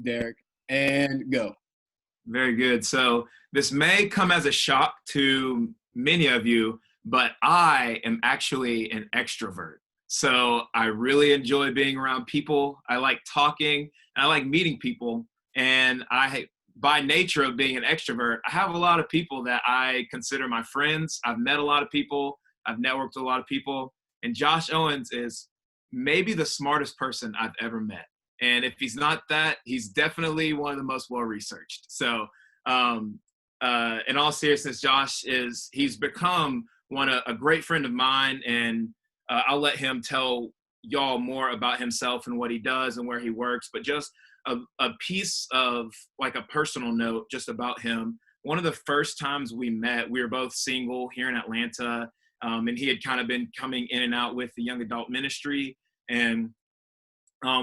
Derek, and go. Very good. So this may come as a shock to many of you, but I am actually an extrovert. So I really enjoy being around people. I like talking and I like meeting people. And by nature of being an extrovert, I have a lot of people that I consider my friends. I've met a lot of people. I've networked with a lot of people. And Josh Owens is maybe the smartest person I've ever met. And if he's not that, he's definitely one of the most well-researched. So in all seriousness, he's become a great friend of mine, and I'll let him tell y'all more about himself and what he does and where he works. But just a piece of like a personal note just about him. One of the first times we met, we were both single here in Atlanta, and he had kind of been coming in and out with the young adult ministry. And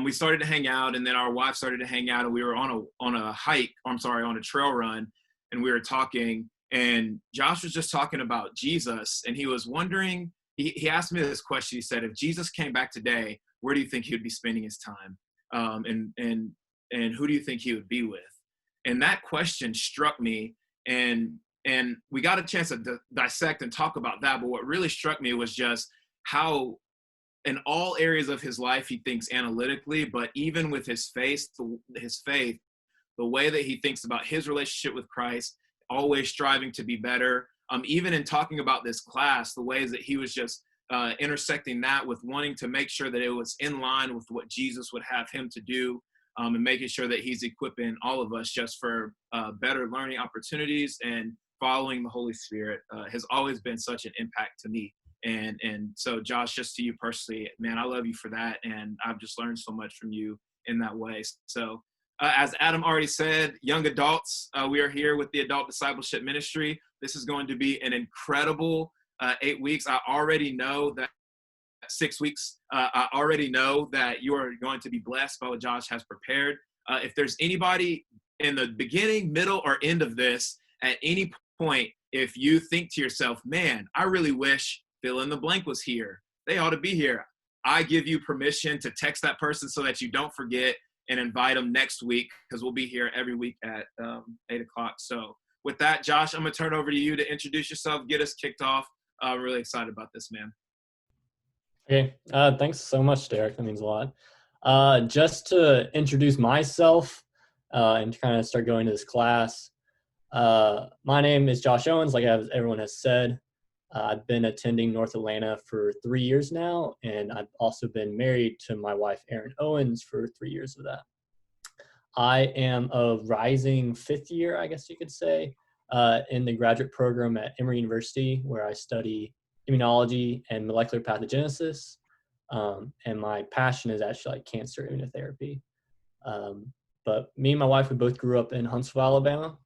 we started to hang out, and then our wife started to hang out, and we were on a trail run, and we were talking, and Josh was just talking about Jesus, and he was wondering, he asked me this question. He said, if Jesus came back today, where do you think he would be spending his time? And who do you think he would be with? And that question struck me, and we got a chance to dissect and talk about that, but what really struck me was just how in all areas of his life, he thinks analytically, but even with his faith, the way that he thinks about his relationship with Christ, always striving to be better. Even in talking about this class, the ways that he was just intersecting that with wanting to make sure that it was in line with what Jesus would have him to do, and making sure that he's equipping all of us just for better learning opportunities and following the Holy Spirit has always been such an impact to me. And so, Josh, just to you personally, man, I love you for that. And I've just learned so much from you in that way. So as Adam already said, young adults, we are here with the Adult Discipleship Ministry. This is going to be an incredible 8 weeks. I already know that 6 weeks, I already know that you are going to be blessed by what Josh has prepared. If there's anybody in the beginning, middle, or end of this, at any point, if you think to yourself, man, I really wish fill in the blank was here, they ought to be here, I give you permission to text that person so that you don't forget and invite them next week, because we'll be here every week at 8 o'clock. So with that, Josh, I'm going to turn it over to you to introduce yourself, get us kicked off. I'm really excited about this, man. Okay, thanks so much, Derek. That means a lot. Just to introduce myself and to kind of start going to this class, my name is Josh Owens, like everyone has said. I've been attending North Atlanta for 3 years now, and I've also been married to my wife, Erin Owens, for 3 years of that. I am a rising fifth year, I guess you could say, in the graduate program at Emory University, where I study immunology and molecular pathogenesis. And my passion is actually like cancer immunotherapy. But me and my wife, we both grew up in Huntsville, Alabama,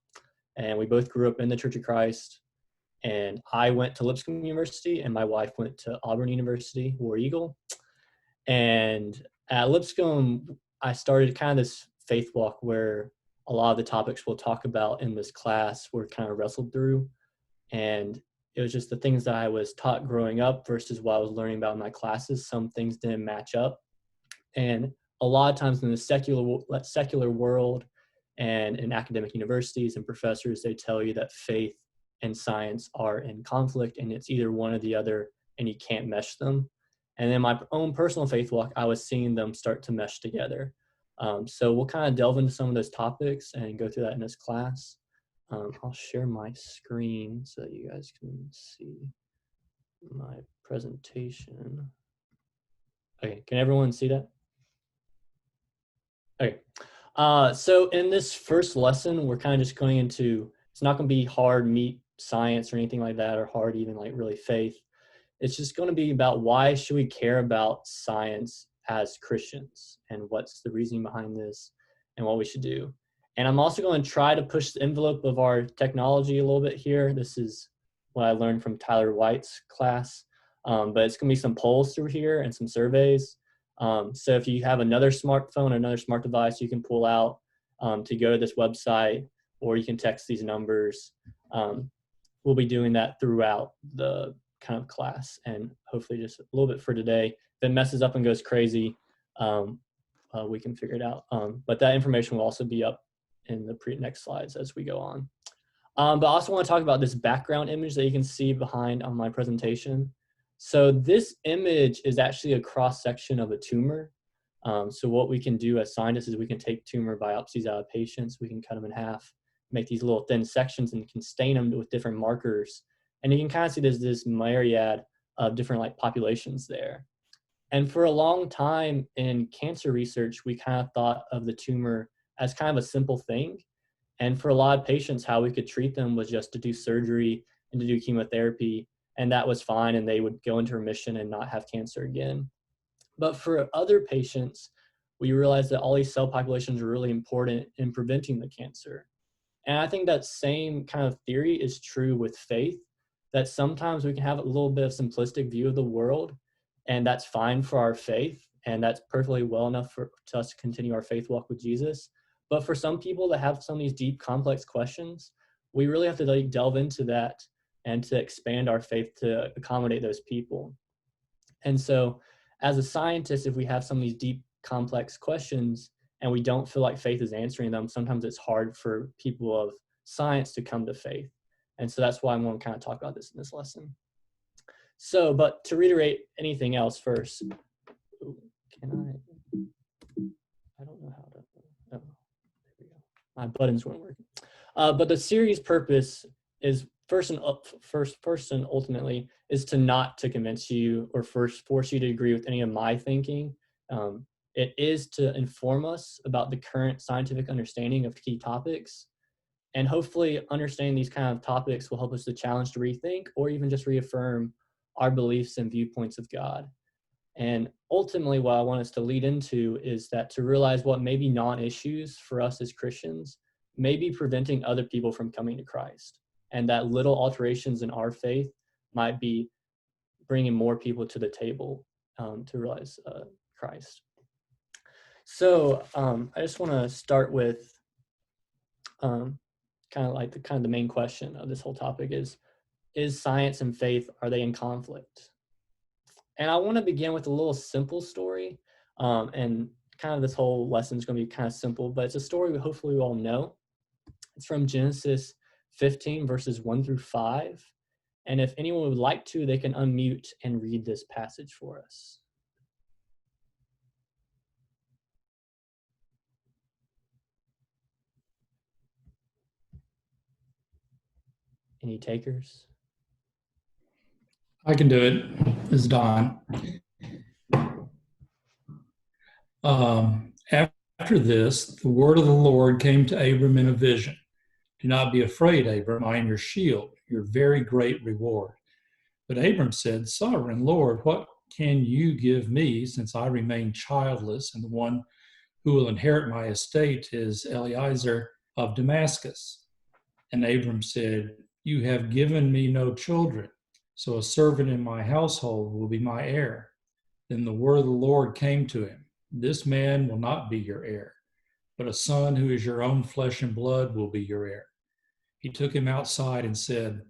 and we both grew up in the Church of Christ. And I went to Lipscomb University, and my wife went to Auburn University, War Eagle. And at Lipscomb, I started kind of this faith walk where a lot of the topics we'll talk about in this class were kind of wrestled through. And it was just the things that I was taught growing up versus what I was learning about in my classes. Some things didn't match up. And a lot of times in the secular world and in academic universities and professors, they tell you that faith and science are in conflict, and it's either one or the other, and you can't mesh them. And in my own personal faith walk, I was seeing them start to mesh together. So we'll kind of delve into some of those topics and go through that in this class. I'll share my screen so that you guys can see my presentation. Okay, can everyone see that? Okay. So in this first lesson, we're kind of just going into, it's not going to be hard meat science or anything like that, or hard even like really faith. It's just going to be about why should we care about science as Christians, and what's the reasoning behind this, and what we should do. And I'm also going to try to push the envelope of our technology a little bit here. This is what I learned from Tyler White's class, but it's going to be some polls through here and some surveys. So if you have another smartphone, another smart device, you can pull out to go to this website, or you can text these numbers. We'll be doing that throughout the kind of class, and hopefully just a little bit for today. If it messes up and goes crazy, we can figure it out. But that information will also be up in the next slides as we go on. But I also want to talk about this background image that you can see behind on my presentation. So this image is actually a cross-section of a tumor. So what we can do as scientists is we can take tumor biopsies out of patients, we can cut them in half, make these little thin sections, and can stain them with different markers. And you can kind of see there's this myriad of different like populations there. And for a long time in cancer research, we kind of thought of the tumor as kind of a simple thing. And for a lot of patients, how we could treat them was just to do surgery and to do chemotherapy, and that was fine, and they would go into remission and not have cancer again. But for other patients, we realized that all these cell populations are really important in preventing the cancer. And I think that same kind of theory is true with faith, that sometimes we can have a little bit of simplistic view of the world, and that's fine for our faith, and that's perfectly well enough for us to continue our faith walk with Jesus. But for some people that have some of these deep, complex questions, we really have to like delve into that and to expand our faith to accommodate those people. And so as a scientist, if we have some of these deep, complex questions and we don't feel like faith is answering them, sometimes it's hard for people of science to come to faith. And so that's why I'm going to kind of talk about this in this lesson. So, but to reiterate anything else first, I don't know how to, oh, there we go. My buttons weren't working. But the series purpose is first and ultimately is to not to convince you or first force you to agree with any of my thinking. It is to inform us about the current scientific understanding of key topics. And hopefully understanding these kind of topics will help us to challenge to rethink or even just reaffirm our beliefs and viewpoints of God. And ultimately what I want us to lead into is that to realize what may be non-issues for us as Christians may be preventing other people from coming to Christ. And that little alterations in our faith might be bringing more people to the table to realize Christ. So I just want to start with kind of like the main question of this whole topic is science and faith, are they in conflict? And I want to begin with a little simple story. And kind of this whole lesson is going to be kind of simple, but it's a story hopefully we all know. It's from Genesis 15 verses 1 through 5. And if anyone would like to, they can unmute and read this passage for us. Any takers? I can do it. This is Don. After this, the word of the Lord came to Abram in a vision. Do not be afraid, Abram. I am your shield, your very great reward. But Abram said, Sovereign Lord, what can you give me since I remain childless, and the one who will inherit my estate is Eliezer of Damascus? And Abram said, You have given me no children, so a servant in my household will be my heir. Then the word of the Lord came to him. This man will not be your heir, but a son who is your own flesh and blood will be your heir. He took him outside and said,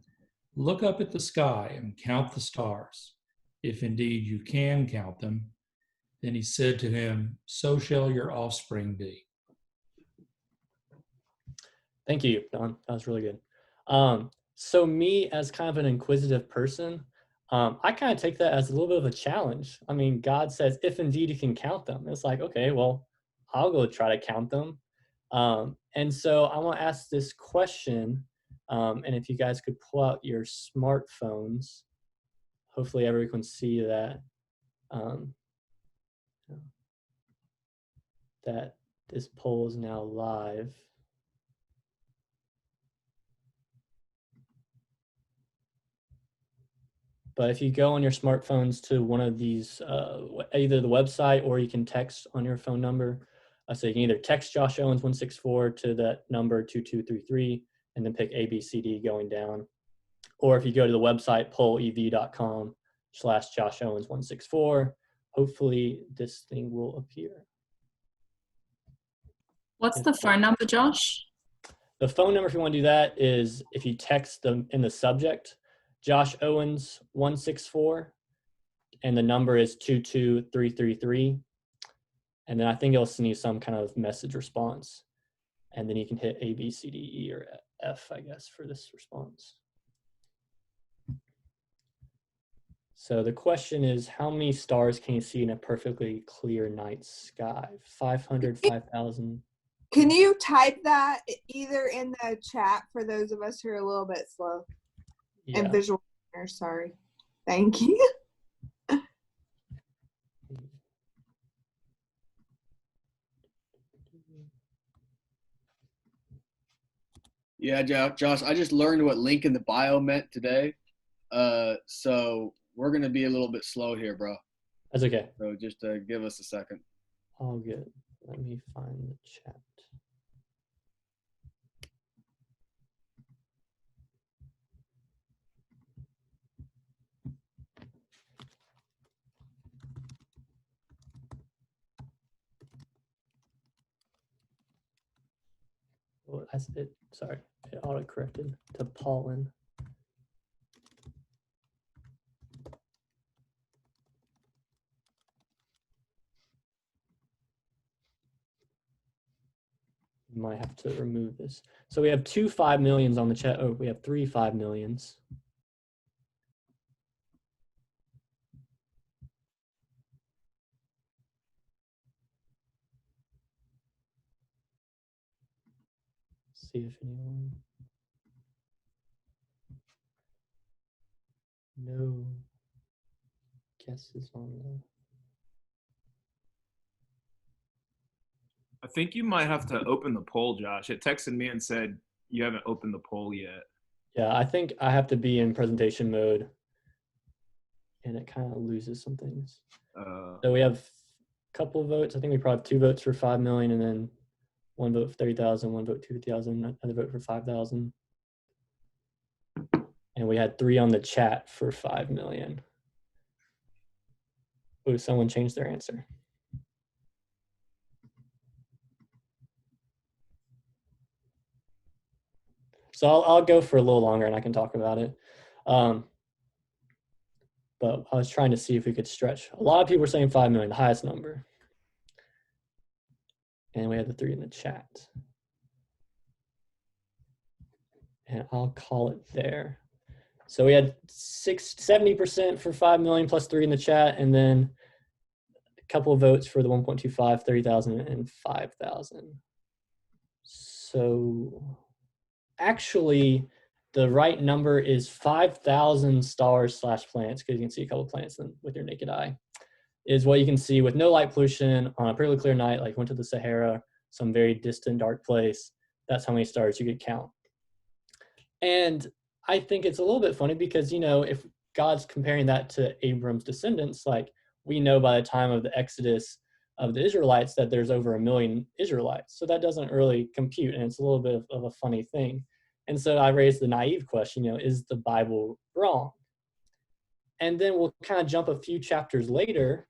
Look up at the sky and count the stars, if indeed you can count them. Then he said to him, So shall your offspring be. Thank you, Don. That was really good. So me as kind of an inquisitive person, I kind of take that as a little bit of a challenge. I mean, God says, if indeed you can count them. It's like, okay, well, I'll go try to count them. And so I want to ask this question, and if you guys could pull out your smartphones, hopefully everyone can see that, that this poll is now live. But if you go on your smartphones to one of these, either the website or you can text on your phone number. So you can either text Josh Owens 164 to that number 2233 and then pick ABCD going down. Or if you go to the website pollev.com/Josh Owens 164, hopefully this thing will appear. What's the phone number, Josh? The phone number, if you want to do that, is if you text them in the subject, Josh Owens 164, and the number is 22333. And then I think it'll send you some kind of message response. And then you can hit A, B, C, D, E, or F, I guess, for this response. So the question is, how many stars can you see in a perfectly clear night sky? 500, 5,000. Can you type that either in the chat for those of us who are a little bit slow Yeah. and visual learners? Sorry. Thank you. Yeah, Josh, I just learned what link in the bio meant today. So we're going to be a little bit slow here, bro. That's okay. So just give us a second. All good. Let me find the chat. Oh, that's it. Sorry, it auto-corrected to pollen. Might have to remove this. So we have 2 5 millions on the chat. Oh, we have 3 5 millions. See if anyone. No guesses on the. I think you might have to open the poll, Josh. It texted me and said you haven't opened the poll yet. Yeah, I think I have to be in presentation mode, and it kind of loses some things. So we have a couple of votes. I think we probably have 2 votes for 5 million, and then 1 vote for 30,000, 1 vote for 50,000, another vote for 5,000. And we had 3 on the chat for 5 million. Oh, someone changed their answer. So I'll go for a little longer and I can talk about it. But I was trying to see if we could stretch. A lot of people were saying 5 million, the highest number. And we had the 3 in the chat. And I'll call it there. So we had 70% for 5 million plus 3 in the chat, and then a couple of votes for the 1.25, 30,000, and 5,000. So actually, the right number is 5,000 stars / planets, because you can see a couple of planets with your naked eye, is what you can see with no light pollution on a pretty clear night, like went to the Sahara, some very distant, dark place. That's how many stars you could count. And I think it's a little bit funny because, you know, if God's comparing that to Abram's descendants, like we know by the time of the Exodus of the Israelites that there's over 1 million Israelites. So that doesn't really compute, and it's a little bit of a funny thing. And so I raised the naive question, you know, is the Bible wrong? And then we'll kind of jump a few chapters later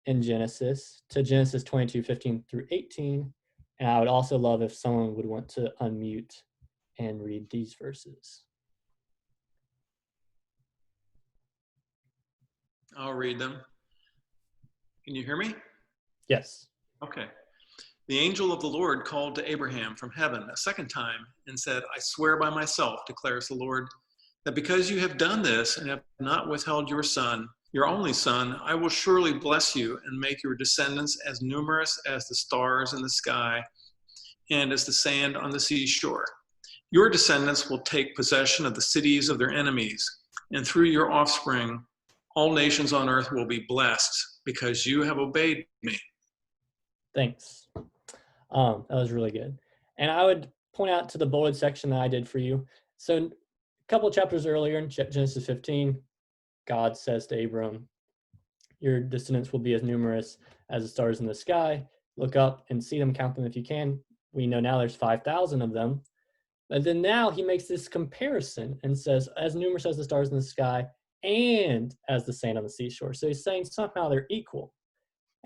in Genesis to Genesis 22:15 through 18. And I would also love if someone would want to unmute and read these verses. I'll read them. Can you hear me? Yes. Okay. The angel of the Lord called to Abraham from heaven a second time and said, I swear by myself, declares the Lord, that because you have done this and have not withheld your son, your only son, I will surely bless you and make your descendants as numerous as the stars in the sky and as the sand on the seashore. Your descendants will take possession of the cities of their enemies, and through your offspring, all nations on earth will be blessed because you have obeyed me. Thanks. That was really good. And I would point out to the bolded section that I did for you. So a couple of chapters earlier in Genesis 15, God says to Abram, your descendants will be as numerous as the stars in the sky. Look up and see them, count them if you can. We know now there's 5,000 of them. But then now he makes this comparison and says, as numerous as the stars in the sky and as the sand on the seashore. So he's saying somehow they're equal.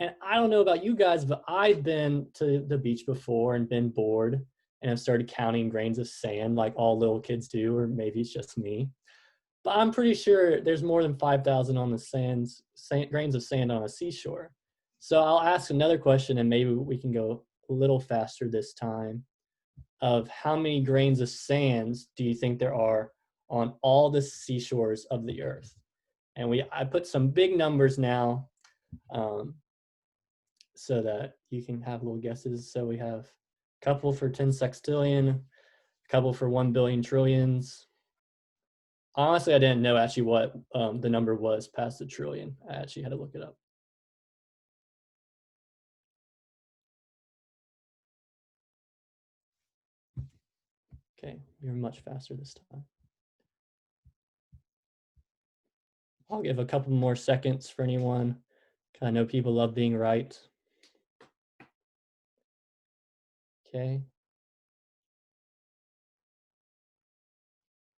And I don't know about you guys, but I've been to the beach before and been bored and have started counting grains of sand like all little kids do, or maybe it's just me. But I'm pretty sure there's more than 5,000 on the grains of sand on a seashore. So I'll ask another question, and maybe we can go a little faster this time. Of how many grains of sands do you think there are on all the seashores of the earth? And I put some big numbers now, so that you can have little guesses. So we have a couple for 10 sextillion, a couple for 1 billion trillions. Honestly, I didn't know actually what the number was past the trillion. I actually had to look it up. Okay, you're much faster this time. I'll give a couple more seconds for anyone. I know people love being right. Okay.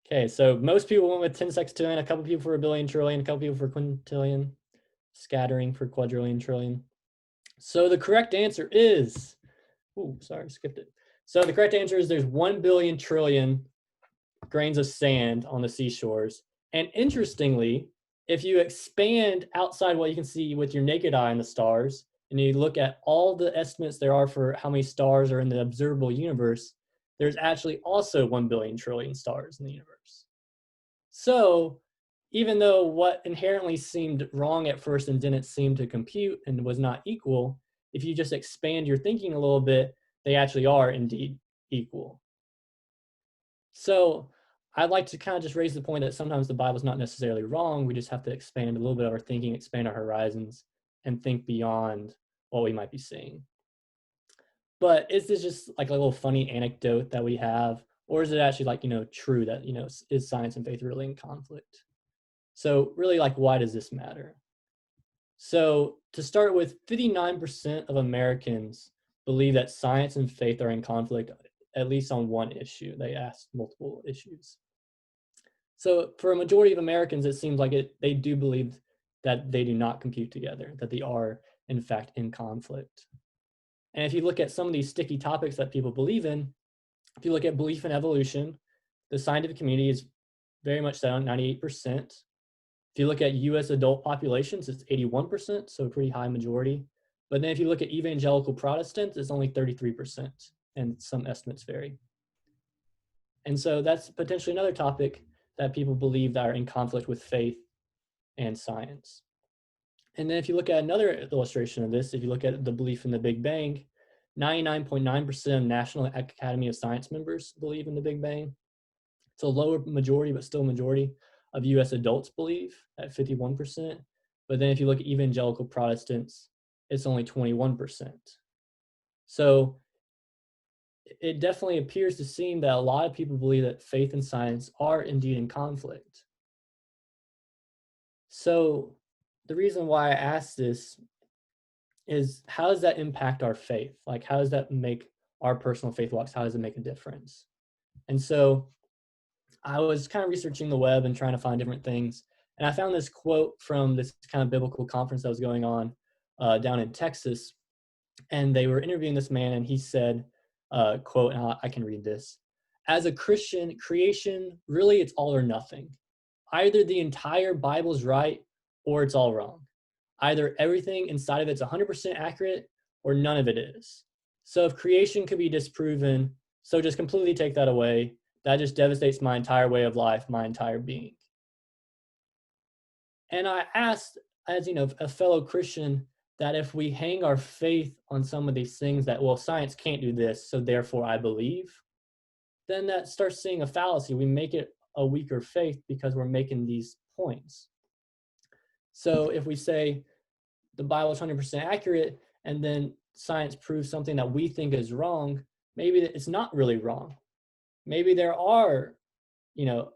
Okay, so most people went with 10 sextillion, a couple people for 1 billion trillion, a couple people for quintillion, scattering for quadrillion trillion. So the correct answer is, skipped it. So the correct answer is there's 1 billion trillion grains of sand on the seashores. And interestingly, if you expand outside what you can see with your naked eye in the stars, and you look at all the estimates there are for how many stars are in the observable universe, there's actually also 1 billion trillion stars in the universe. So even though what inherently seemed wrong at first and didn't seem to compute and was not equal, if you just expand your thinking a little bit, they actually are indeed equal. So I'd like to kind of just raise the point that sometimes the Bible is not necessarily wrong. We just have to expand a little bit of our thinking, expand our horizons, and think beyond what we might be seeing. But is this just like a little funny anecdote that we have? Or is it actually like, true that, is science and faith really in conflict? So really, like, why does this matter? So to start with, 59% of Americans believe that science and faith are in conflict, at least on one issue. They asked multiple issues. So for a majority of Americans, it seems like they do believe that they do not compute together, that they are, in fact, in conflict. And if you look at some of these sticky topics that people believe in, if you look at belief in evolution, the scientific community is very much set on 98%. If you look at US adult populations, it's 81%, so a pretty high majority. But then if you look at evangelical Protestants, it's only 33%, and some estimates vary. And so that's potentially another topic that people believe that are in conflict with faith and science. And then if you look at another illustration of this, if you look at the belief in the Big Bang, 99.9% of National Academy of Science members believe in the Big Bang. It's a lower majority, but still a majority of US adults believe at 51%. But then if you look at evangelical Protestants, it's only 21%. So it definitely appears to seem that a lot of people believe that faith and science are indeed in conflict. So the reason why I asked this is, how does that impact our faith? Like, how does that make our personal faith walks? How does it make a difference? And so I was kind of researching the web and trying to find different things. And I found this quote from this kind of biblical conference that was going on down in Texas. And they were interviewing this man, and he said, quote, and I can read this: "As a Christian, creation, really it's all or nothing. Either the entire Bible's right or it's all wrong. Either everything inside of it's 100% accurate or none of it is. So if creation could be disproven, so just completely take that away. That just devastates my entire way of life, my entire being." And I asked, as a fellow Christian, that if we hang our faith on some of these things that, well, science can't do this, so therefore I believe, then that starts seeing a fallacy. We make it a weaker faith because we're making these points. So if we say the Bible is 100% accurate, and then science proves something that we think is wrong, maybe it's not really wrong. Maybe there are, 1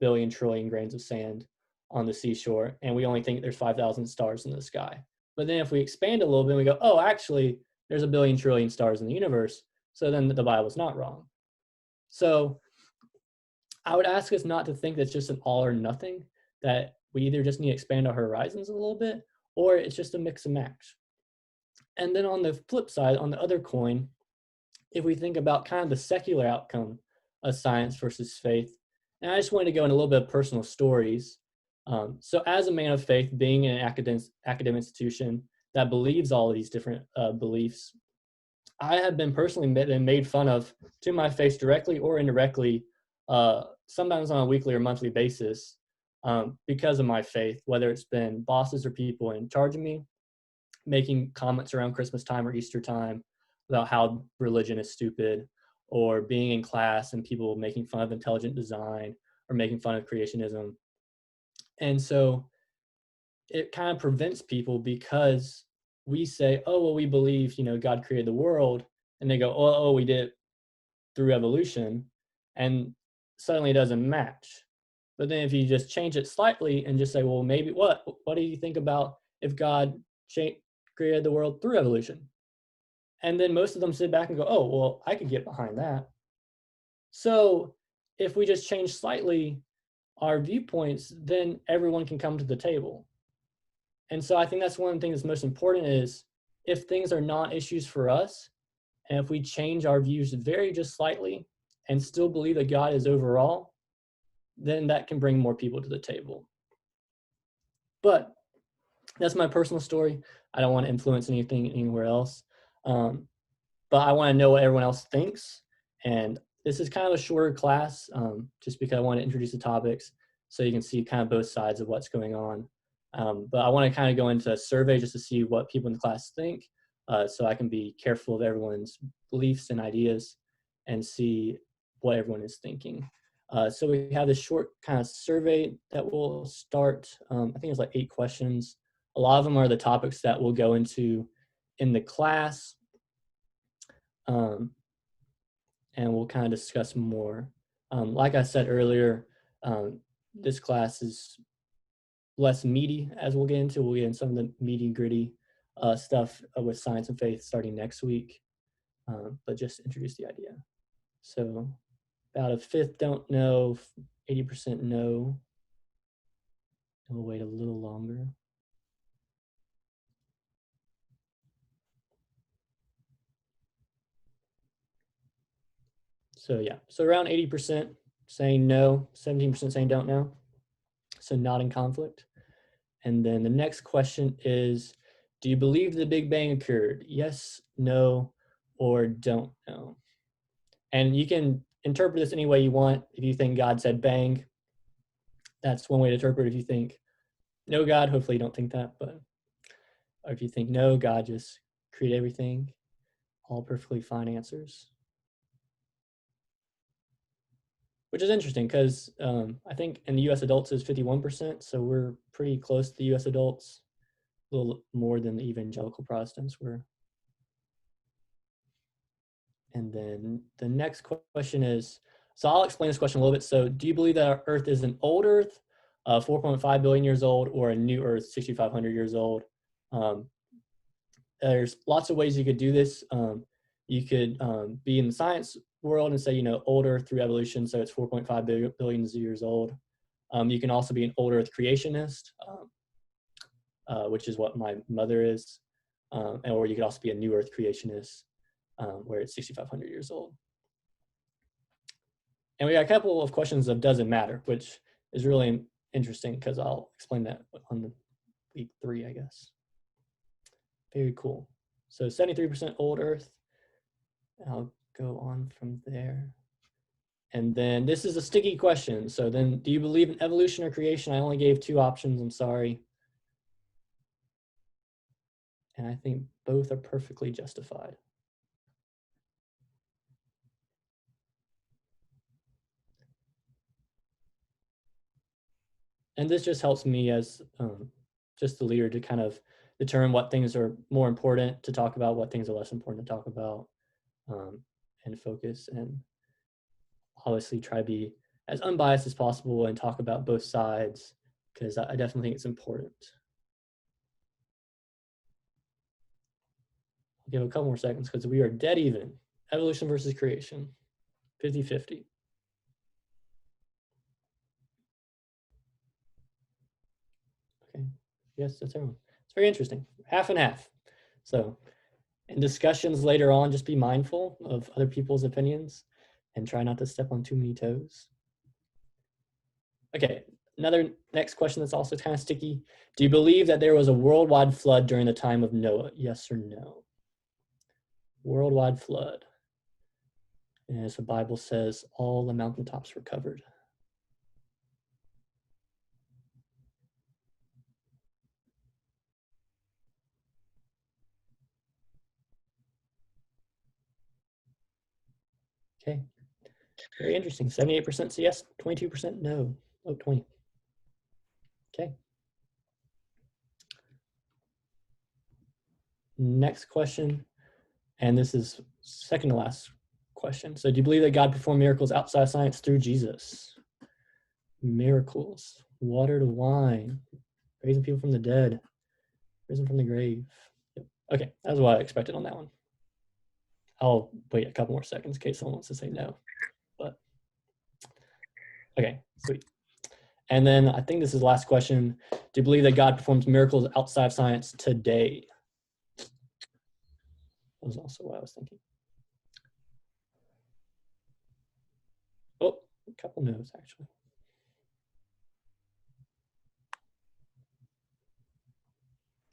billion trillion grains of sand on the seashore, and we only think there's 5,000 stars in the sky. But then if we expand a little bit, we go, oh, actually, there's 1 billion trillion stars in the universe, so then the Bible's not wrong. So I would ask us not to think that's just an all or nothing, that we either just need to expand our horizons a little bit, or it's just a mix and match. And then on the flip side, on the other coin, if we think about kind of the secular outcome of science versus faith, and I just wanted to go into a little bit of personal stories. So as a man of faith, being in an academic institution that believes all of these different beliefs, I have been personally made fun of to my face directly or indirectly, sometimes on a weekly or monthly basis, because of my faith, whether it's been bosses or people in charge of me making comments around Christmas time or Easter time about how religion is stupid, or being in class and people making fun of intelligent design or making fun of creationism. And so it kind of prevents people, because we say, oh, well, we believe, God created the world. And they go, oh, we did it through evolution. And suddenly it doesn't match. But then if you just change it slightly and just say, well, maybe what do you think about if God created the world through evolution? And then most of them sit back and go, oh, well, I could get behind that. So if we just change slightly our viewpoints, then everyone can come to the table. And so I think that's one of the things that's most important, is if things are not issues for us, and if we change our views very just slightly and still believe that God is overall, then that can bring more people to the table. But that's my personal story. I don't want to influence anything anywhere else. But I want to know what everyone else thinks. And this is kind of a shorter class, just because I want to introduce the topics so you can see kind of both sides of what's going on. But I want to kind of go into a survey just to see what people in the class think, so I can be careful of everyone's beliefs and ideas and see what everyone is thinking. So we have this short kind of survey that will start. I think it's like 8 questions. A lot of them are the topics that we'll go into in the class. And we'll kind of discuss more. Like I said earlier, this class is less meaty, as we'll get into. We'll get into some of the meaty, gritty stuff with science and faith starting next week, but just introduce the idea. So about a fifth don't know, 80% know. And we'll wait a little longer. So yeah, so around 80% saying no, 17% saying don't know. So not in conflict. And then the next question is, do you believe the Big Bang occurred? Yes, no, or don't know. And you can interpret this any way you want. If you think God said bang, that's one way to interpret it. If you think no God, hopefully you don't think that, but or if you think no, God just created everything, all perfectly fine answers. Which is interesting, because I think in the U.S. adults is 51%, so we're pretty close to the U.S. adults, a little more than the evangelical Protestants were. And then the next question is, so I'll explain this question a little bit. So do you believe that our Earth is an old Earth, 4.5 billion years old, or a new Earth, 6,500 years old? There's lots of ways you could do this. You could be in the science world and say, old Earth through evolution, so it's 4.5 billion years old. You can also be an old Earth creationist, which is what my mother is, or you could also be a new Earth creationist, where it's 6,500 years old. And we got a couple of questions of does it matter, which is really interesting, because I'll explain that on the week 3, I guess. Very cool. So 73% old Earth. I'll go on from there. And then this is a sticky question. So then, do you believe in evolution or creation? I only gave 2 options, I'm sorry. And I think both are perfectly justified. And this just helps me as just the leader to kind of determine what things are more important to talk about, what things are less important to talk about, and focus, and obviously try to be as unbiased as possible and talk about both sides, because I definitely think it's important. I'll give a couple more seconds because we are dead even. Evolution versus creation, 50-50. Okay, yes, that's everyone. It's very interesting, half and half. So in discussions later on, just be mindful of other people's opinions and try not to step on too many toes. Okay, another next question that's also kind of sticky. Do you believe that there was a worldwide flood during the time of Noah? Yes or no? Worldwide flood. And as the Bible says, all the mountaintops were covered. Okay. Very interesting. 78% say yes, 22% no. Oh, 20. Okay. Next question. And this is second to last question. So do you believe that God performed miracles outside of science through Jesus? Miracles. Water to wine. Raising people from the dead. Risen from the grave. Yep. Okay, that's what I expected on that one. I'll wait a couple more seconds in case someone wants to say no. But okay, sweet. And then I think this is the last question. Do you believe that God performs miracles outside of science today? That was also what I was thinking. Oh, a couple no's actually.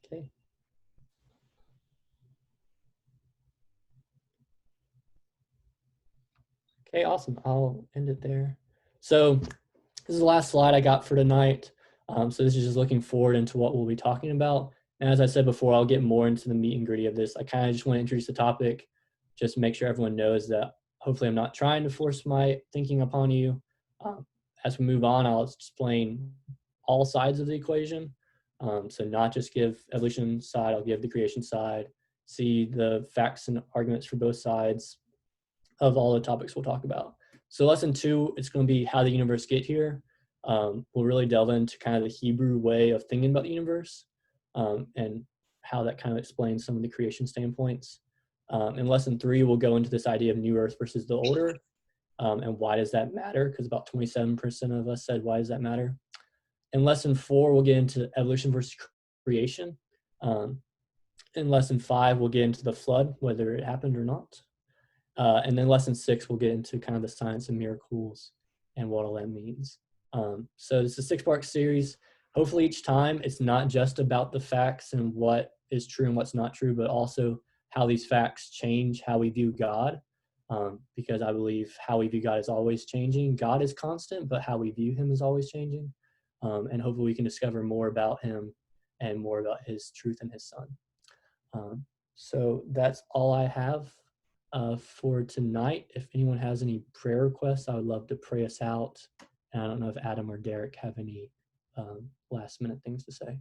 Okay. Okay, awesome. I'll end it there. So this is the last slide I got for tonight. So this is just looking forward into what we'll be talking about. And as I said before, I'll get more into the meat and gritty of this. I kind of just want to introduce the topic, just to make sure everyone knows that hopefully I'm not trying to force my thinking upon you. As we move on, I'll explain all sides of the equation. So not just give evolution side, I'll give the creation side, see the facts and arguments for both sides of all the topics we'll talk about. So lesson 2, it's going to be how the universe get here. We'll really delve into kind of the Hebrew way of thinking about the universe and how that kind of explains some of the creation standpoints. In lesson 3, we'll go into this idea of new earth versus the old earth and why does that matter? Because about 27% of us said, why does that matter? In lesson 4, we'll get into evolution versus creation. In lesson 5, we'll get into the flood, whether it happened or not. And then lesson 6, we'll get into kind of the science of miracles and what all that means. So this is a 6-part series. Hopefully each time it's not just about the facts and what is true and what's not true, but also how these facts change how we view God. Because I believe how we view God is always changing. God is constant, but how we view him is always changing. And hopefully we can discover more about him and more about his truth and his son. So that's all I have for tonight. If anyone has any prayer requests, I would love to pray us out. And I don't know if Adam or Derek have any last minute things to say.